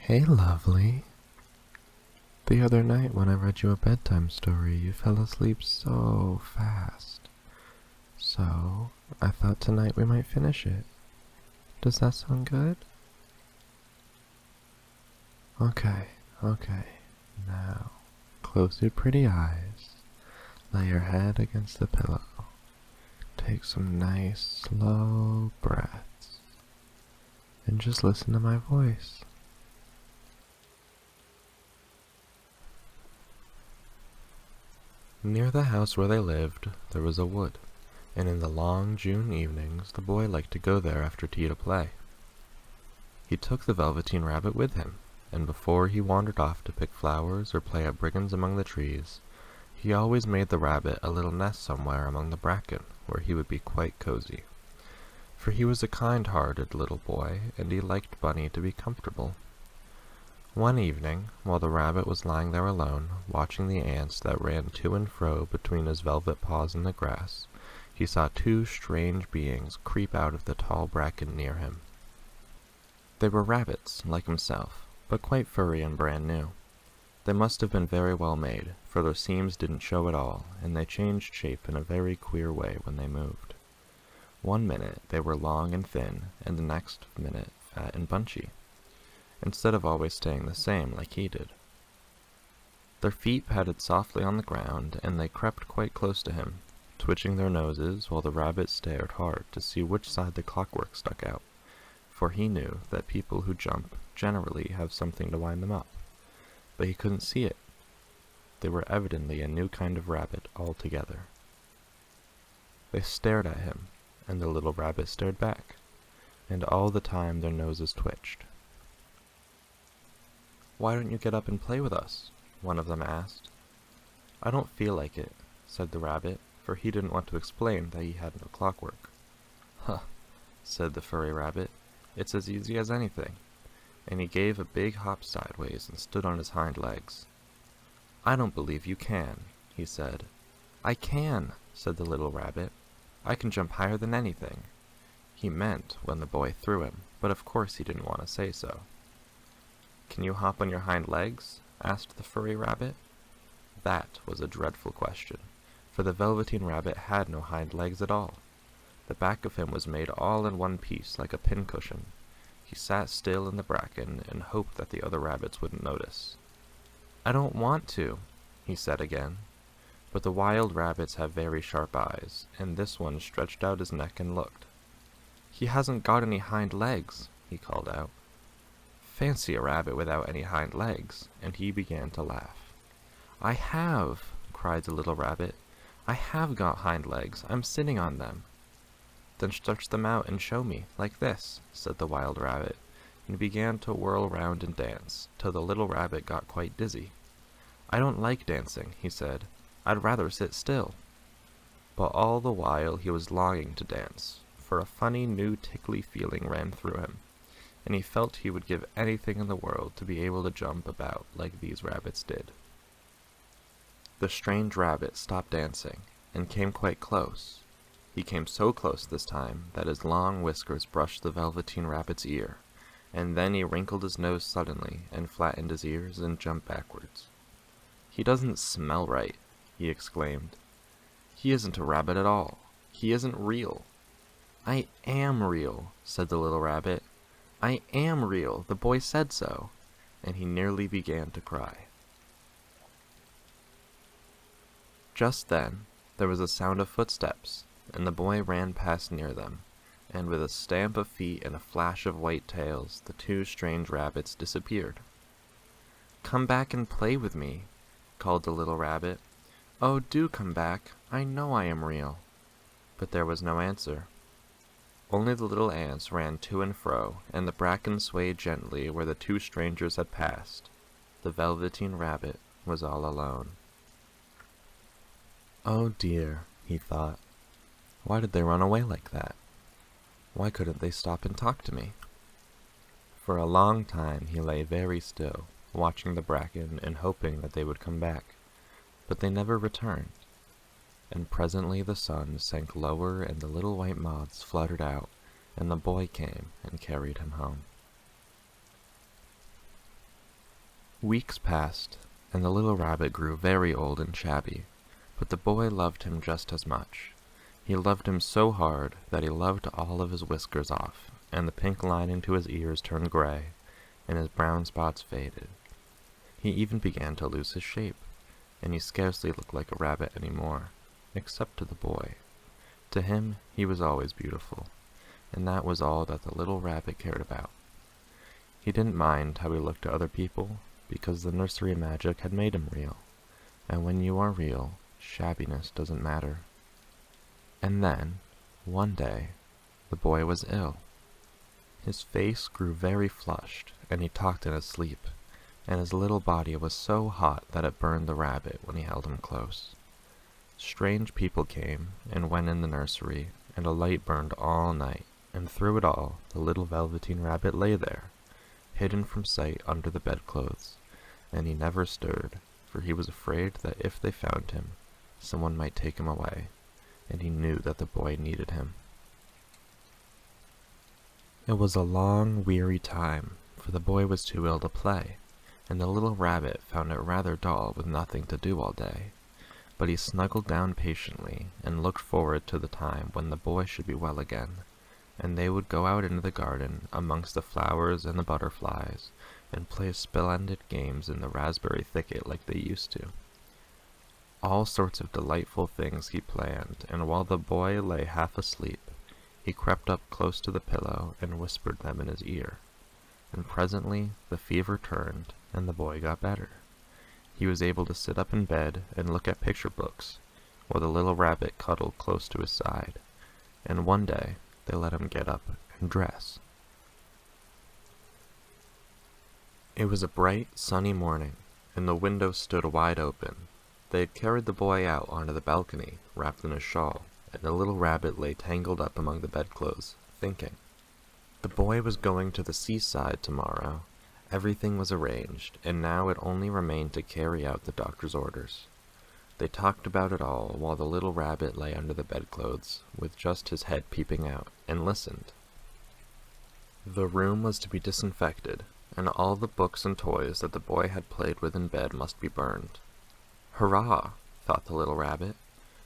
Hey, lovely. The other night when I read you a bedtime story, you fell asleep so fast. So, I thought tonight we might finish it. Does that sound good? Okay. Now, close your pretty eyes. Lay your head against the pillow. Take some nice, slow breaths. And just listen to my voice. Near the house where they lived, there was a wood, and in the long June evenings the boy liked to go there after tea to play. He took the Velveteen Rabbit with him, and before he wandered off to pick flowers or play at brigands among the trees, he always made the rabbit a little nest somewhere among the bracken, where he would be quite cozy. For he was a kind-hearted little boy, and he liked Bunny to be comfortable. One evening, while the rabbit was lying there alone, watching the ants that ran to and fro between his velvet paws in the grass, he saw two strange beings creep out of the tall bracken near him. They were rabbits, like himself, but quite furry and brand new. They must have been very well made, for their seams didn't show at all, and they changed shape in a very queer way when they moved. One minute they were long and thin, and the next minute fat and bunchy, instead of always staying the same like he did. Their feet patted softly on the ground, and they crept quite close to him, twitching their noses while the rabbit stared hard to see which side the clockwork stuck out, for he knew that people who jump generally have something to wind them up. But he couldn't see it. They were evidently a new kind of rabbit altogether. They stared at him, and the little rabbit stared back, and all the time their noses twitched. "Why don't you get up and play with us?" one of them asked. "I don't feel like it," said the rabbit, for he didn't want to explain that he had no clockwork. "Huh," said the furry rabbit, "it's as easy as anything," and he gave a big hop sideways and stood on his hind legs. "I don't believe you can," he said. "I can," said the little rabbit. "I can jump higher than anything." He meant when the boy threw him, but of course he didn't want to say so. "Can you hop on your hind legs?" asked the furry rabbit. That was a dreadful question, for the Velveteen Rabbit had no hind legs at all. The back of him was made all in one piece like a pincushion. He sat still in the bracken and hoped that the other rabbits wouldn't notice. "I don't want to," he said again. But the wild rabbits have very sharp eyes, and this one stretched out his neck and looked. "He hasn't got any hind legs," he called out. Fancy a rabbit without any hind legs, and he began to laugh. "I have," cried the little rabbit. "I have got hind legs. I'm sitting on them." "Then stretch them out and show me, like this," said the wild rabbit, and began to whirl round and dance, till the little rabbit got quite dizzy. "I don't like dancing," he said. "I'd rather sit still." But all the while he was longing to dance, for a funny new tickly feeling ran through him, and he felt he would give anything in the world to be able to jump about like these rabbits did. The strange rabbit stopped dancing, and came quite close. He came so close this time that his long whiskers brushed the Velveteen Rabbit's ear, and then he wrinkled his nose suddenly, and flattened his ears, and jumped backwards. "He doesn't smell right," he exclaimed. "He isn't a rabbit at all. He isn't real." "I am real," said the little rabbit. "I am real. The boy said so." And he nearly began to cry. Just then, there was a sound of footsteps, and the boy ran past near them, and with a stamp of feet and a flash of white tails, the two strange rabbits disappeared. "Come back and play with me," called the little rabbit. "Oh, do come back. I know I am real." But there was no answer. Only the little ants ran to and fro, and the bracken swayed gently where the two strangers had passed. The Velveteen Rabbit was all alone. "Oh dear," he thought. "Why did they run away like that? Why couldn't they stop and talk to me?" For a long time he lay very still, watching the bracken and hoping that they would come back, but they never returned. And presently the sun sank lower and the little white moths fluttered out, and the boy came and carried him home. Weeks passed, and the little rabbit grew very old and shabby, but the boy loved him just as much. He loved him so hard that he loved all of his whiskers off, and the pink lining to his ears turned gray, and his brown spots faded. He even began to lose his shape, and he scarcely looked like a rabbit anymore, except to the boy. To him, he was always beautiful, and that was all that the little rabbit cared about. He didn't mind how he looked to other people, because the nursery magic had made him real, and when you are real, shabbiness doesn't matter. And then, one day, the boy was ill. His face grew very flushed, and he talked in his sleep, and his little body was so hot that it burned the rabbit when he held him close. Strange people came and went in the nursery, and a light burned all night, and through it all the little velveteen rabbit lay there, hidden from sight under the bedclothes, and he never stirred, for he was afraid that if they found him, someone might take him away, and he knew that the boy needed him. It was a long, weary time, for the boy was too ill to play, and the little rabbit found it rather dull with nothing to do all day. But he snuggled down patiently and looked forward to the time when the boy should be well again, and they would go out into the garden amongst the flowers and the butterflies, and play splendid games in the raspberry thicket like they used to. All sorts of delightful things he planned, and while the boy lay half asleep, he crept up close to the pillow and whispered them in his ear, and presently the fever turned, and the boy got better. He was able to sit up in bed and look at picture books, while the little rabbit cuddled close to his side, and one day they let him get up and dress. It was a bright, sunny morning, and the window stood wide open. They had carried the boy out onto the balcony, wrapped in a shawl, and the little rabbit lay tangled up among the bedclothes, thinking. The boy was going to the seaside tomorrow. Everything was arranged, and now it only remained to carry out the doctor's orders. They talked about it all while the little rabbit lay under the bedclothes, with just his head peeping out, and listened. The room was to be disinfected, and all the books and toys that the boy had played with in bed must be burned. Hurrah! Thought the little rabbit.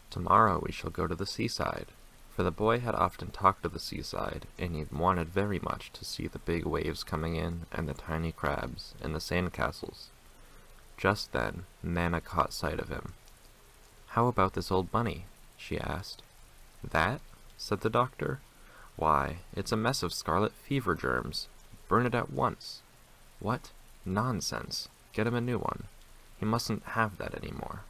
Tomorrow we shall go to the seaside. For the boy had often talked of the seaside, and he wanted very much to see the big waves coming in, and the tiny crabs, and the sand castles. Just then, Nana caught sight of him. "How about this old bunny?" she asked. "That?" said the doctor. "Why, it's a mess of scarlet fever germs. Burn it at once." "What? Nonsense. Get him a new one. He mustn't have that any more."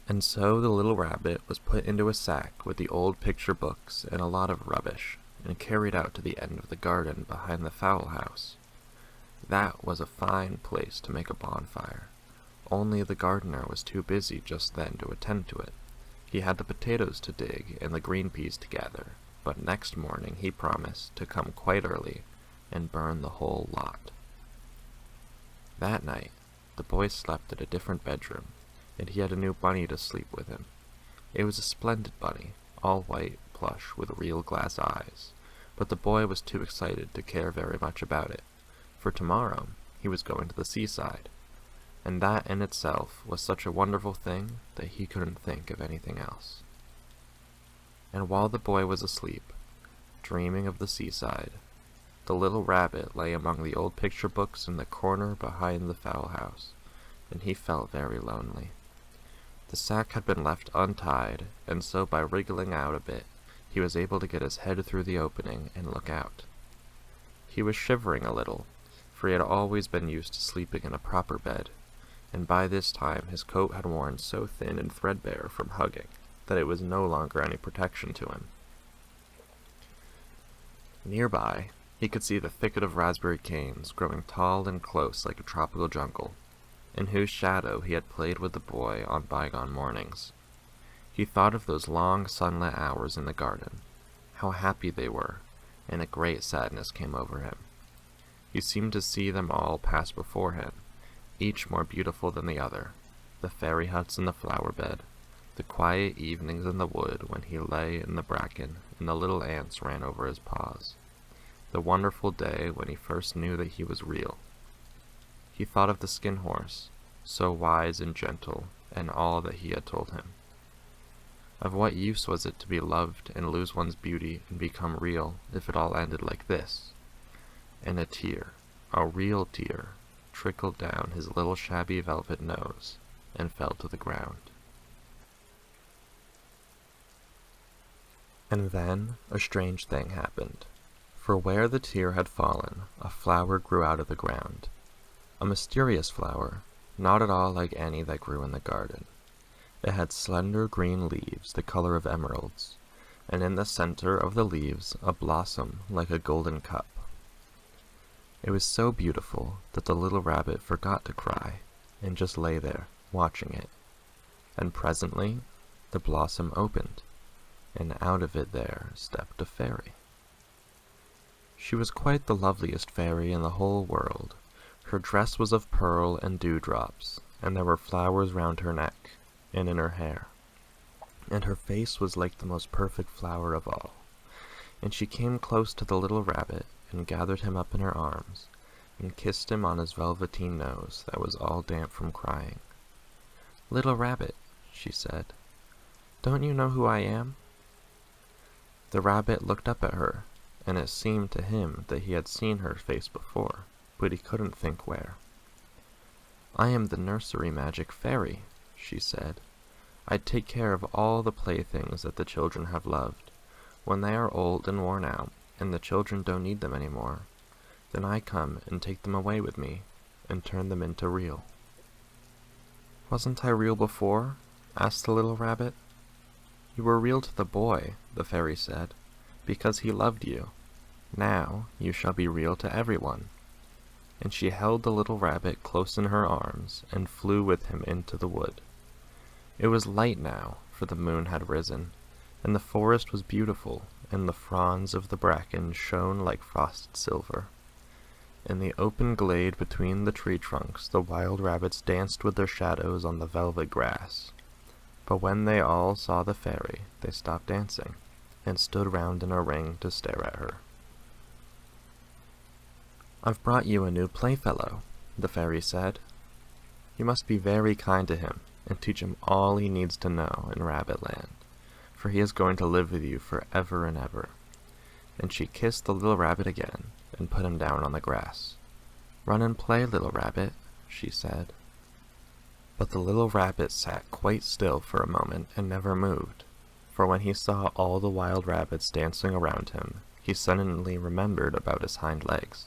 And so the little rabbit was put into a sack with the old picture books and a lot of rubbish, and carried out to the end of the garden behind the fowl house. That was a fine place to make a bonfire, only the gardener was too busy just then to attend to it. He had the potatoes to dig and the green peas to gather, but next morning he promised to come quite early and burn the whole lot. That night, the boy slept in a different bedroom, and he had a new bunny to sleep with him. It was a splendid bunny, all white, plush, with real glass eyes, but the boy was too excited to care very much about it, for tomorrow he was going to the seaside, and that in itself was such a wonderful thing that he couldn't think of anything else. And while the boy was asleep, dreaming of the seaside, the little rabbit lay among the old picture books in the corner behind the fowl house, and he felt very lonely. The sack had been left untied, and so by wriggling out a bit, he was able to get his head through the opening and look out. He was shivering a little, for he had always been used to sleeping in a proper bed, and by this time his coat had worn so thin and threadbare from hugging that it was no longer any protection to him. Nearby, he could see the thicket of raspberry canes growing tall and close like a tropical jungle, in whose shadow he had played with the boy on bygone mornings. He thought of those long sunlit hours in the garden, how happy they were, and a great sadness came over him. He seemed to see them all pass before him, each more beautiful than the other, the fairy huts in the flower bed, the quiet evenings in the wood when he lay in the bracken and the little ants ran over his paws, the wonderful day when he first knew that he was real. He thought of the skin horse, so wise and gentle, and all that he had told him. Of what use was it to be loved and lose one's beauty and become real if it all ended like this? And a tear, a real tear, trickled down his little shabby velvet nose and fell to the ground. And then a strange thing happened, for where the tear had fallen, a flower grew out of the ground. A mysterious flower, not at all like any that grew in the garden. It had slender green leaves the color of emeralds, and in the center of the leaves a blossom like a golden cup. It was so beautiful that the little rabbit forgot to cry, and just lay there, watching it. And presently the blossom opened, and out of it there stepped a fairy. She was quite the loveliest fairy in the whole world. Her dress was of pearl and dewdrops, and there were flowers round her neck, and in her hair. And her face was like the most perfect flower of all. And she came close to the little rabbit, and gathered him up in her arms, and kissed him on his velveteen nose that was all damp from crying. "Little rabbit," she said, "don't you know who I am?" The rabbit looked up at her, and it seemed to him that he had seen her face before, but he couldn't think where. "I am the nursery magic fairy," she said. "I take care of all the playthings that the children have loved. When they are old and worn out, and the children don't need them anymore, then I come and take them away with me, and turn them into real." "Wasn't I real before?" asked the little rabbit. "You were real to the boy," the fairy said, "because he loved you. Now you shall be real to everyone." And she held the little rabbit close in her arms, and flew with him into the wood. It was light now, for the moon had risen, and the forest was beautiful, and the fronds of the bracken shone like frosted silver. In the open glade between the tree trunks the wild rabbits danced with their shadows on the velvet grass. But when they all saw the fairy, they stopped dancing, and stood round in a ring to stare at her. "I've brought you a new playfellow," the fairy said. "You must be very kind to him, and teach him all he needs to know in Rabbitland, for he is going to live with you for ever and ever." And she kissed the little rabbit again, and put him down on the grass. "Run and play, little rabbit," she said. But the little rabbit sat quite still for a moment and never moved, for when he saw all the wild rabbits dancing around him, he suddenly remembered about his hind legs,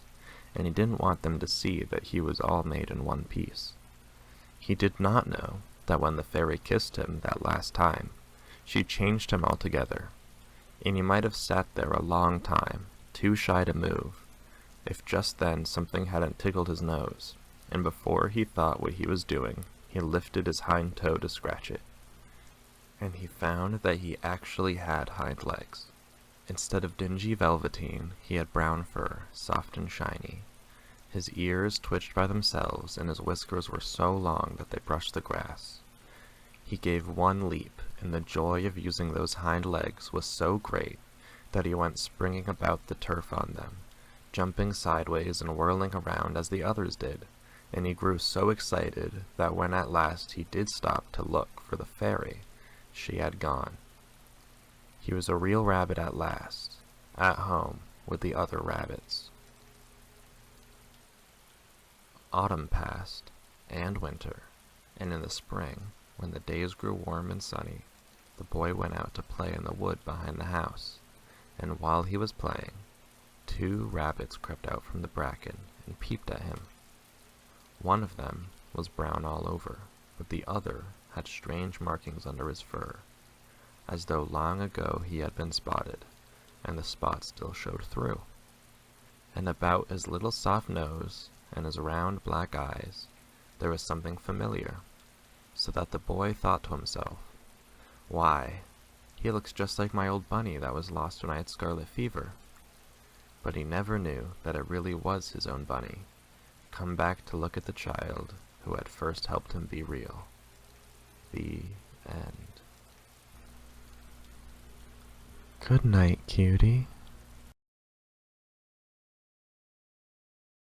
and he didn't want them to see that he was all made in one piece. He did not know that when the fairy kissed him that last time, she changed him altogether, and he might have sat there a long time, too shy to move, if just then something hadn't tickled his nose, and before he thought what he was doing, he lifted his hind toe to scratch it. And he found that he actually had hind legs. Instead of dingy velveteen, he had brown fur, soft and shiny. His ears twitched by themselves, and his whiskers were so long that they brushed the grass. He gave one leap, and the joy of using those hind legs was so great that he went springing about the turf on them, jumping sideways and whirling around as the others did, and he grew so excited that when at last he did stop to look for the fairy, she had gone. He was a real rabbit at last, at home with the other rabbits. Autumn passed, and winter, and in the spring, when the days grew warm and sunny, the boy went out to play in the wood behind the house, and while he was playing, 2 rabbits crept out from the bracken and peeped at him. One of them was brown all over, but the other had strange markings under his fur, as though long ago he had been spotted, and the spots still showed through. And about his little soft nose and his round black eyes there was something familiar, so that the boy thought to himself, "Why, he looks just like my old bunny that was lost when I had scarlet fever." But he never knew that it really was his own bunny, come back to look at the child who had first helped him be real. The end. Good night, cutie.